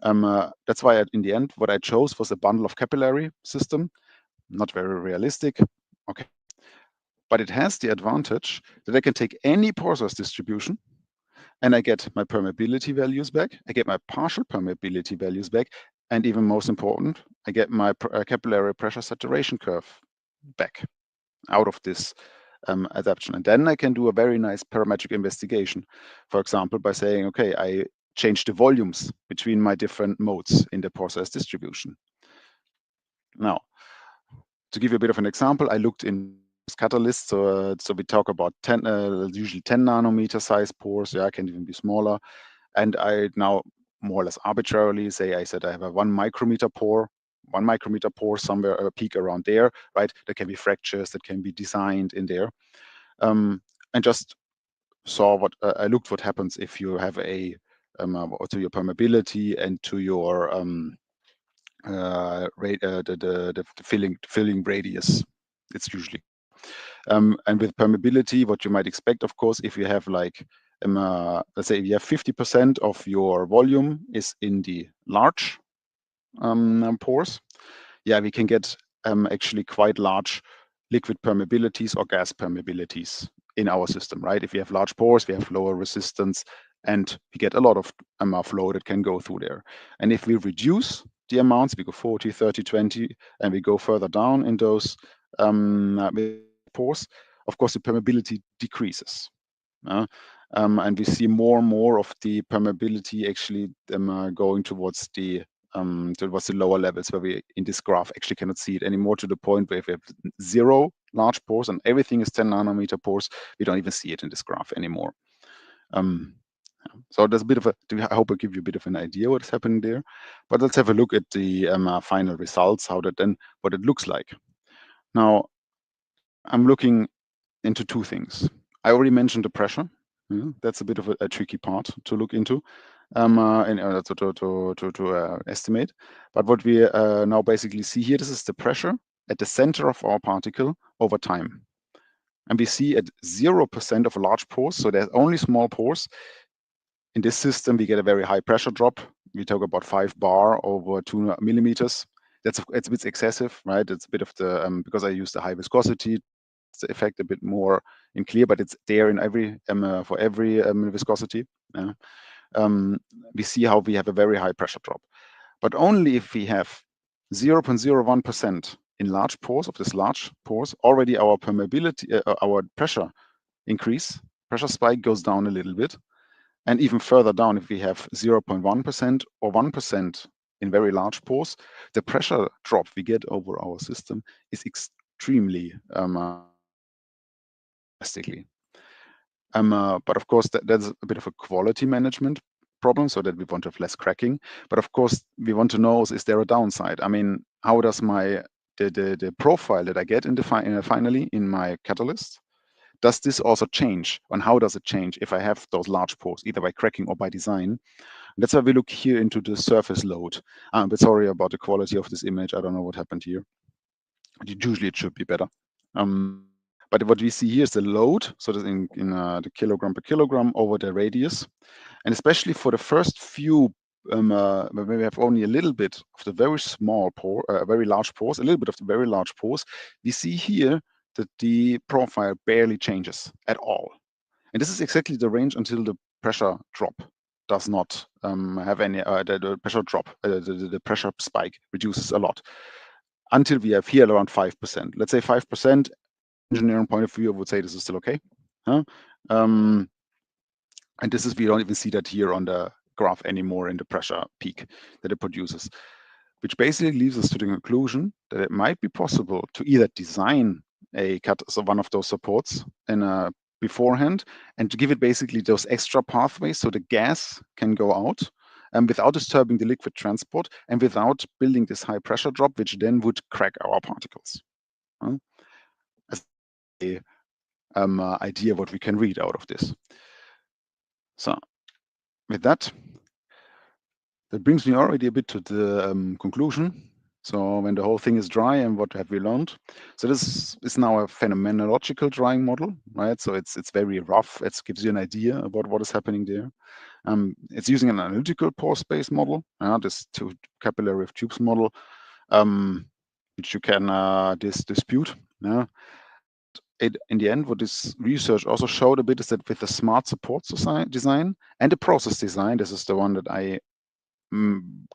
That's why in the end, what I chose was a bundle of capillary system. Not very realistic. Okay. But it has the advantage that I can take any pore size distribution and I get my permeability values back. I get my partial permeability values back. And even most important, I get my capillary pressure saturation curve back out of this adaptation. And then I can do a very nice parametric investigation. For example, by saying, okay, I change the volumes between my different modes in the pore size distribution. Now, to give you a bit of an example, I looked in catalysts. So we talk about usually 10 nanometer size pores. Yeah, it can even be smaller. And I now more or less arbitrarily I said I have a 1 micrometer pore somewhere, a peak around there, right? There can be fractures that can be designed in there. And just saw I looked what happens if you have to your permeability and to your the filling radius. It's usually and with permeability, what you might expect, of course, if you have like let's say you have 50% of your volume is in the large pores, yeah, we can get actually quite large liquid permeabilities or gas permeabilities in our system, right? If we have large pores, we have lower resistance, and we get a lot of flow that can go through there. And if we reduce the amounts, we go 40, 30, 20, and we go further down in those pores, of course, the permeability decreases. And we see more and more of the permeability actually going towards the lower levels, where we in this graph actually cannot see it anymore, to the point where if we have 0 large pores and everything is 10 nanometer pores, we don't even see it in this graph anymore. So there's a bit of a, I hope I give you a bit of an idea what's happening there. But let's have a look at the final results, what it looks like. Now, I'm looking into 2 things. I already mentioned the pressure. That's a bit of a tricky part to look into and to estimate. But what we now basically see here, this is the pressure at the center of our particle over time. And we see at 0% of large pores, so there's only small pores. In this system, we get a very high pressure drop. We talk about 5 bar over 2 millimeters. It's a bit excessive, right? It's a bit of the, because I use the high viscosity, the effect a bit more in clear, but it's there in every for every viscosity. We see how we have a very high pressure drop, but only if we have 0.01% in large pores of this large pores, already our permeability, our pressure spike goes down a little bit, and even further down, if we have 0.1% or 1% in very large pores, the pressure drop we get over our system is extremely drastically. But of course, that's a bit of a quality management problem, so that we want to have less cracking. But of course, we want to know, is there a downside? I mean, how does the profile that I get in finally in my catalyst, does this also change? And how does it change if I have those large pores, either by cracking or by design? That's why we look here into the surface load. I'm a bit sorry about the quality of this image. I don't know what happened here. Usually it should be better. But what we see here is the load, so that in the kilogram per kilogram over the radius. And especially for the first few, where we have only a little bit of the very small pore, very large pores, a little bit of the very large pores, we see here that the profile barely changes at all. And this is exactly the range until the pressure drop does not have any, the pressure drop, the pressure spike reduces a lot. Until we have here around 5%. Let's say 5%, engineering point of view, I would say this is still okay. And this is, we don't even see that here on the graph anymore in the pressure peak that it produces, which basically leaves us to the conclusion that it might be possible to either design one of those supports in beforehand, and to give it basically those extra pathways so the gas can go out and without disturbing the liquid transport and without building this high pressure drop, which then would crack our particles. As an idea what we can read out of this. So with that brings me already a bit to the conclusion. So when the whole thing is dry, and what have we learned? So this is now a phenomenological drying model, right? So it's very rough. It gives you an idea about what is happening there. It's using an analytical pore space model, this capillary of tubes model, which you can dispute. In the end, what this research also showed a bit is that with the smart support design and the process design, this is the one that I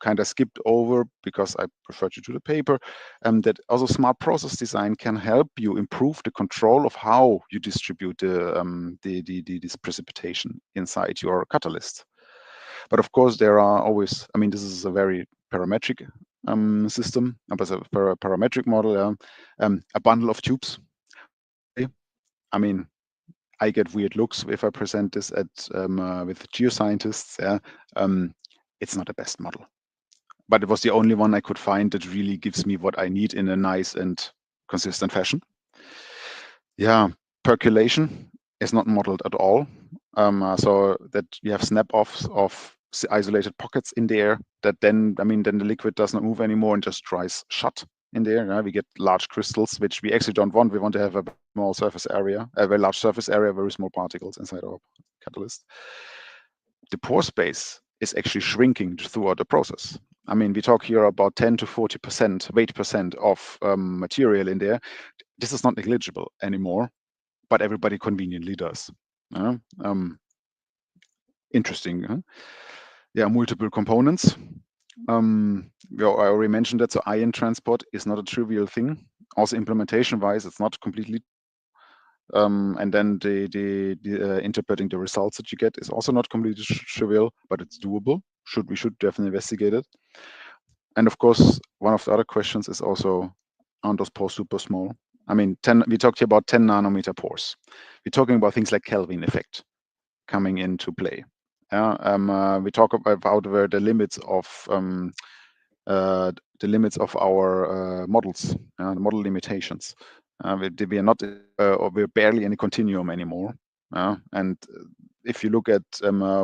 kind of skipped over because I preferred you to the paper, that also smart process design can help you improve the control of how you distribute this precipitation inside your catalyst. But of course, there are always, I mean, this is a very parametric system, a parametric model, a bundle of tubes. I mean, I get weird looks if I present this with geoscientists. It's not the best model, but it was the only one I could find that really gives me what I need in a nice and consistent fashion. Yeah, percolation is not modeled at all. So that you have snap-offs of isolated pockets in there that then the liquid does not move anymore and just dries shut in there. We get large crystals, which we actually don't want. We want to have a small surface area, a very large surface area, very small particles inside our catalyst. The pore space is actually shrinking throughout the process. I mean, we talk here about 10 to 40% weight percent of material in there. This is not negligible anymore, but everybody conveniently does. Interesting. Huh? Yeah, multiple components. I already mentioned that. So ion transport is not a trivial thing. Also implementation-wise, it's not completely. And then the interpreting the results that you get is also not completely trivial, but it's doable. We should definitely investigate it. And of course, one of the other questions is also, aren't those pores super small? I mean, we talked here about 10 nanometer pores. We're talking about things like Kelvin effect coming into play. We talk about where the limits of our models, the model limitations. We are not, or we're barely in a continuum anymore. And if you look at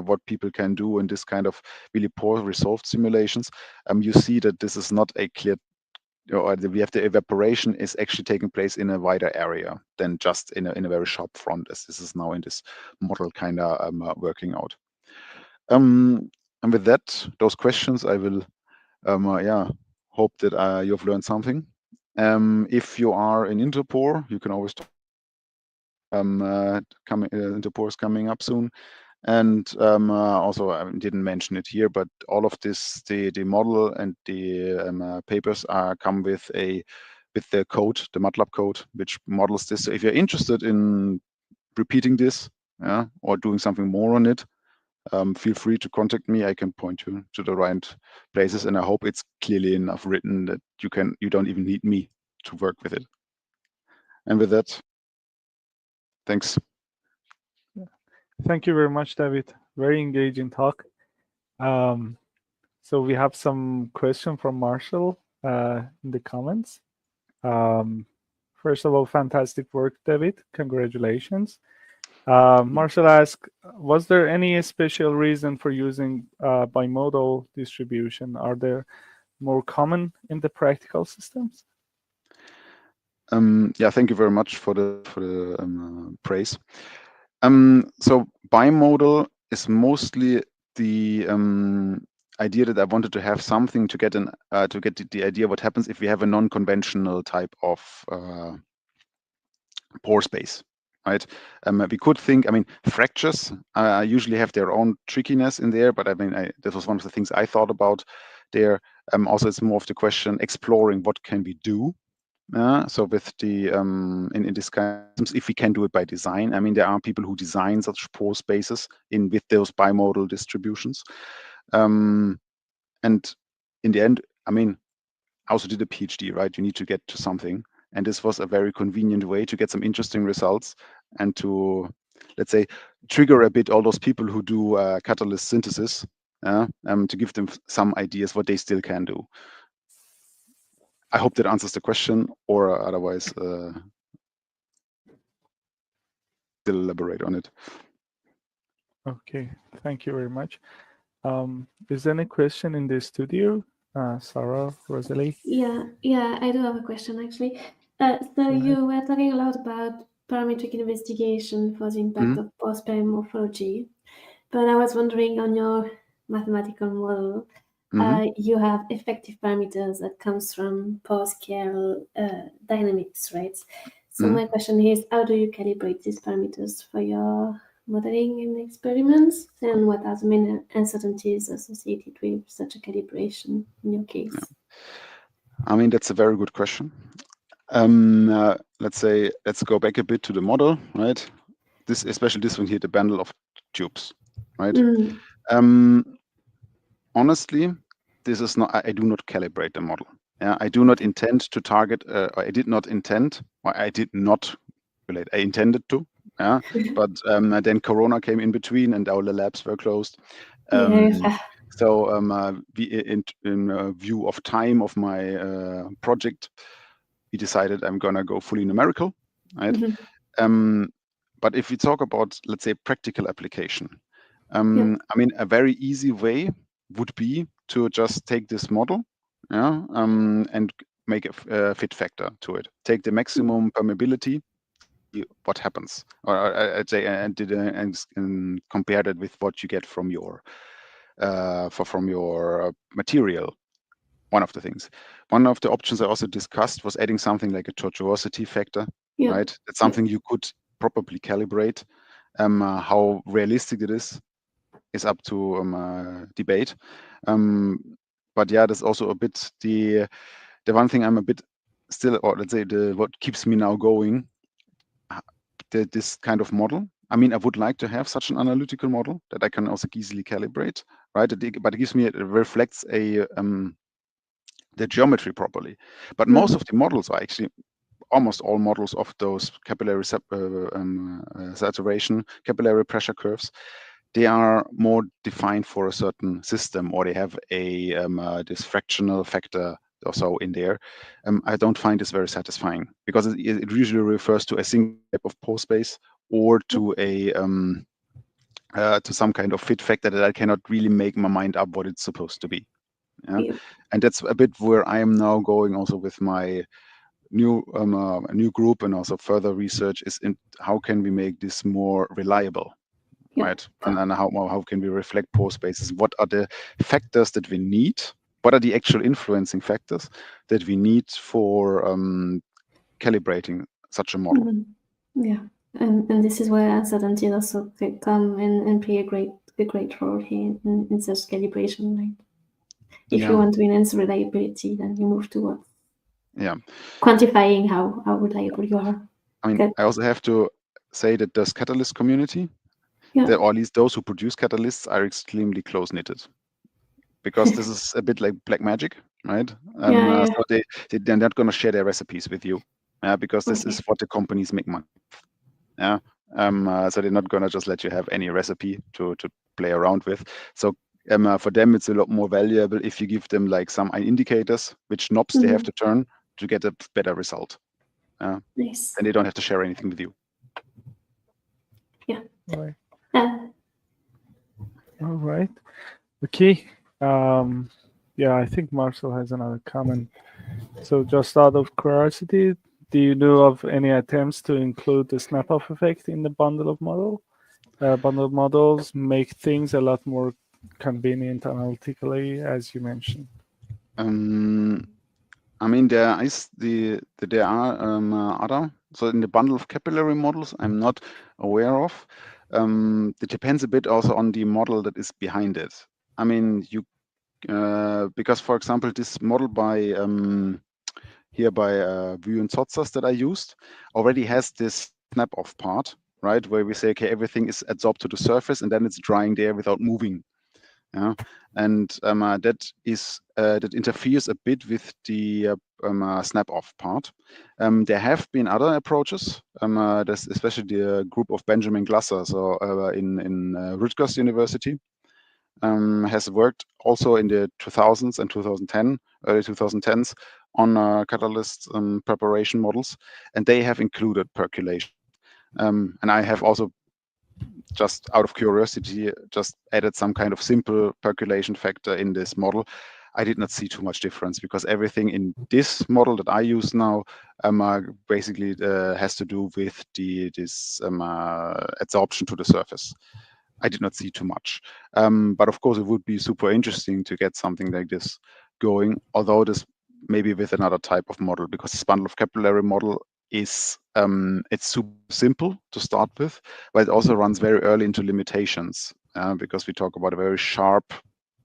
what people can do in this kind of really poor resolved simulations, you see that this is not a clear, we have the evaporation is actually taking place in a wider area than just in a very sharp front, as this is now in this model kind of working out. And with that, those questions, I will, hope that you've learned something. If you are in Interpore, you can always talk. Interpore is coming up soon. And also, I didn't mention it here, but all of this, the model and the papers come with the code, the MATLAB code, which models this. So if you're interested in repeating this, or doing something more on it, feel free to contact me. I can point you to the right places, and I hope it's clearly enough written that you don't even need me to work with it. And with that, thanks. Thank you very much, David. Very engaging talk. So we have some question from Marshall in the comments. First of all, fantastic work, David. Congratulations. Marshall asked, was there any special reason for using bimodal distribution? Are they more common in the practical systems? Yeah, thank you very much for the praise. So bimodal is mostly the idea that I wanted to have something to get the idea what happens if we have a non-conventional type of pore space, right? We could think, I mean, fractures usually have their own trickiness in there, but I mean, this was one of the things I thought about there. Also, it's more of the question exploring what can we do. So with the in this kind of, if we can do it by design, I mean, there are people who design such pore spaces with those bimodal distributions. And in the end, I mean, I also did a PhD, right? You need to get to something. And this was a very convenient way to get some interesting results and to, let's say, trigger a bit all those people who do catalyst synthesis, to give them some ideas what they still can do. I hope that answers the question, or otherwise, still elaborate on it. Okay, thank you very much. Is there any question in the studio? Sarah, Rosalie? Yeah, I do have a question actually. So you were talking a lot about parametric investigation for the impact of post-peri morphology, but I was wondering on your mathematical model, you have effective parameters that comes from pore-scale dynamics, right? So my question is, how do you calibrate these parameters for your modeling and experiments, and what are the main uncertainties associated with such a calibration in your case? Yeah. I mean, that's a very good question. Let's go back a bit to the model, right? Especially this one here, the bundle of tubes, right? Honestly, this is not. I do not calibrate the model. I do not intend to target. I did not intend. Or I did not relate. I intended to. But then Corona came in between, and all the labs were closed. So in view of time of my project, we decided I'm gonna go fully numerical, right? But if we talk about, let's say, practical application, I mean, a very easy way would be to just take this model, and make a fit factor to it. Take the maximum permeability, what happens, or I'd say, and compare that with what you get from your material. one of the things. One of the options I also discussed was adding something like a tortuosity factor, Yeah. right? That's something you could probably calibrate. How realistic it is up to debate. But yeah, that's also a bit the one thing I'm a bit still, or let's say what keeps me now going, this kind of model. I mean, I would like to have such an analytical model that I can also easily calibrate, right? But it gives me, it reflects the geometry properly. But most of the models are actually, almost all models of those capillary saturation, capillary pressure curves, they are more defined for a certain system, or they have a this fractional factor or so in there. I don't find this very satisfying, because it usually refers to a single type of pore space, or to a to some kind of fit factor that I cannot really make my mind up what it's supposed to be. Yeah? And that's a bit where I am now going also with my new group, and also further research is in how can we make this more reliable, right? And how can we reflect pore spaces? What are the factors that we need? What are the actual influencing factors that we need for calibrating such a model? Yeah, and this is where uncertainty also can come and play a great role here in such calibration, right? If you want to enhance reliability, then you move towards quantifying how reliable you are. I mean, I also have to say that this catalyst community, that, or at least those who produce catalysts, are extremely close-knitted, because this is a bit like black magic, right? So they're not going to share their recipes with you, because this is what the companies make money. So they're not going to just let you have any recipe to play around with. So for them, it's a lot more valuable if you give them like some indicators, which knobs they have to turn to get a better result. Nice. And they don't have to share anything with you. Yeah. All right. Okay. Yeah, I think Marcel has another comment. So just out of curiosity, do you know of any attempts to include the snap-off effect in the bundle of models make things a lot more convenient analytically, as you mentioned? I mean, there are other. So in the bundle of capillary models, I'm not aware of. It depends a bit also on the model that is behind it. I mean, because for example, this model by Vue and Sotzas that I used already has this snap-off part, right, where we say, okay, everything is adsorbed to the surface, and then it's drying there without moving. Yeah, and that interferes a bit with the snap-off part. There have been other approaches. There's especially the group of Benjamin Glasser, so in Rutgers University, has worked also in the 2000s and 2010, early 2010s, on catalyst preparation models, and they have included percolation. And I have also, just out of curiosity, just added some kind of simple percolation factor in this model. I did not see too much difference, because everything in this model that I use now basically has to do with this adsorption to the surface. I did not see too much. But of course, it would be super interesting to get something like this going, although this maybe with another type of model, because this bundle of capillary model is it's super simple to start with, but it also runs very early into limitations, because we talk about a very sharp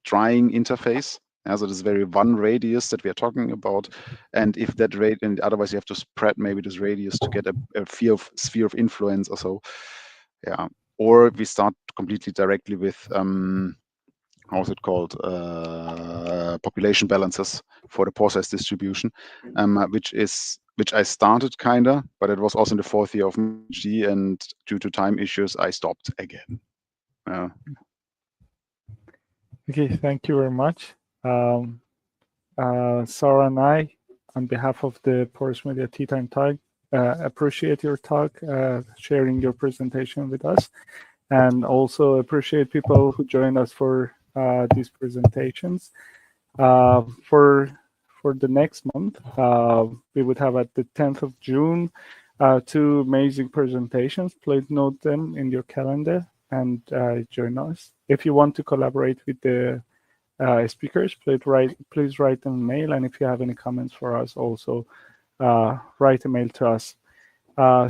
drying interface. So this very one radius that we are talking about, and if that rate, and otherwise you have to spread maybe this radius to get a sphere of influence or so. Yeah, or we start completely directly with how's it called, population balances for the pore size distribution, which I started kinda, but it was also in the 4th year of PhD, and due to time issues, I stopped again. Okay, thank you very much. Sarah and I, on behalf of the Porous Media Tea Time Talk, appreciate your talk, sharing your presentation with us, and also appreciate people who joined us for these presentations. For the next month, we would have at the 10th of June 2 amazing presentations. Please note them in your calendar and join us. If you want to collaborate with the speakers, please write them a mail. And if you have any comments for us, also write a mail to us.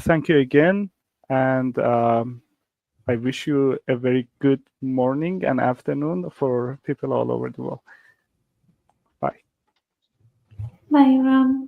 Thank you again. And I wish you a very good morning and afternoon for people all over the world. Bye. Bye, Ram.